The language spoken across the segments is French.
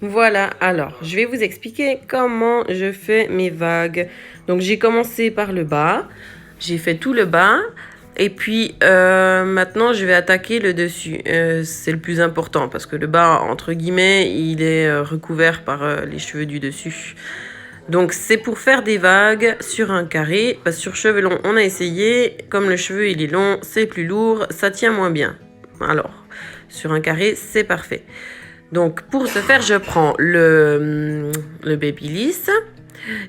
Voilà, alors je vais vous expliquer comment je fais mes vagues. Donc j'ai commencé par le bas, j'ai fait tout le bas, et puis maintenant je vais attaquer le dessus. C'est le plus important parce que le bas, entre guillemets, il est recouvert par les cheveux du dessus. Donc c'est pour faire des vagues sur un carré, parce que sur cheveux longs on a essayé, comme le cheveu il est long, c'est plus lourd, ça tient moins bien. Alors, sur un carré c'est parfait. Donc pour ce faire, je prends le Babyliss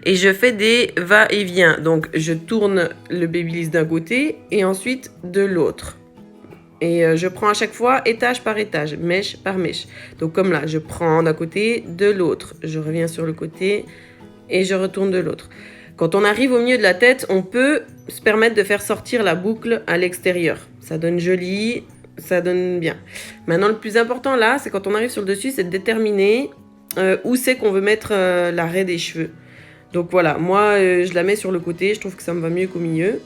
et je fais des va-et-vient. Donc je tourne le Babyliss d'un côté et ensuite de l'autre. Et je prends à chaque fois étage par étage, mèche par mèche. Donc comme là, je prends d'un côté, de l'autre. Je reviens sur le côté et je retourne de l'autre. Quand on arrive au milieu de la tête, on peut se permettre de faire sortir la boucle à l'extérieur. Ça donne joli, ça donne bien. Maintenant, le plus important là, c'est quand on arrive sur le dessus, c'est de déterminer où c'est qu'on veut mettre l'arrêt des cheveux. Donc voilà, moi je la mets sur le côté, je trouve que ça me va mieux qu'au milieu.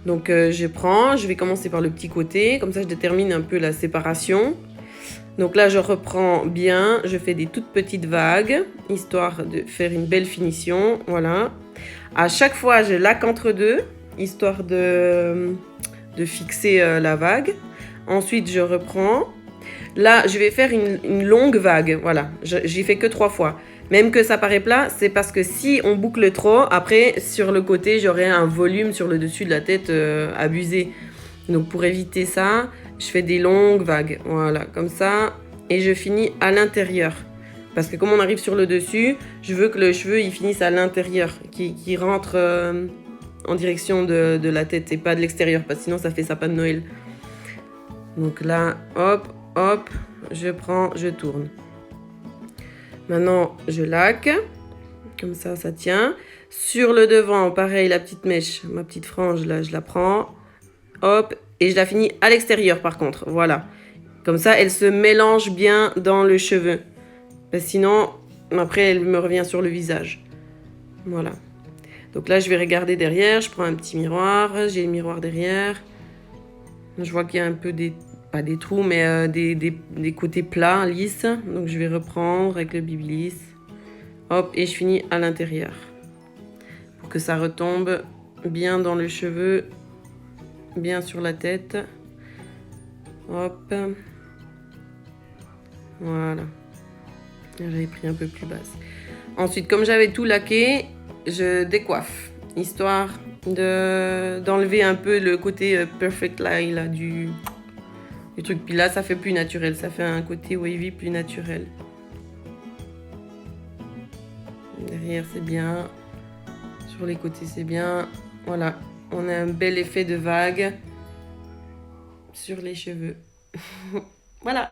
Donc je vais commencer par le petit côté, comme ça je détermine un peu la séparation. Donc là, je reprends bien, je fais des toutes petites vagues, histoire de faire une belle finition, voilà. À chaque fois, je laque entre deux, histoire de fixer la vague. Ensuite, je reprends. Là, je vais faire une longue vague, voilà. J'y fais que 3 fois. Même que ça paraît plat, c'est parce que si on boucle trop, après, sur le côté, j'aurai un volume sur le dessus de la tête abusé. Donc pour éviter ça, je fais des longues vagues, voilà, comme ça, et je finis à l'intérieur. Parce que comme on arrive sur le dessus, je veux que le cheveu il finisse à l'intérieur, qu'il rentre en direction de la tête et pas de l'extérieur, parce que sinon ça fait sapin de Noël. Donc là, hop, hop, je prends, je tourne. Maintenant, je laque, comme ça, ça tient. Sur le devant, pareil, la petite mèche, ma petite frange, là, je la prends. Hop, et je la finis à l'extérieur par contre, voilà. Comme ça, elle se mélange bien dans le cheveu. Parce que sinon, après, elle me revient sur le visage. Voilà. Donc là, je vais regarder derrière, je prends un petit miroir, j'ai le miroir derrière. Je vois qu'il y a un peu pas des trous, mais des côtés plats, lisses. Donc je vais reprendre avec le Babyliss. Hop, et je finis à l'intérieur. Pour que ça retombe bien dans le cheveu, bien sur la tête. Hop. Voilà. J'avais pris un peu plus basse. Ensuite, comme j'avais tout laqué, je décoiffe. Histoire d'enlever un peu le côté perfect line là, du truc. Puis là, ça fait plus naturel. Ça fait un côté wavy plus naturel. Derrière, c'est bien. Sur les côtés, c'est bien. Voilà. On a un bel effet de vague sur les cheveux. Voilà.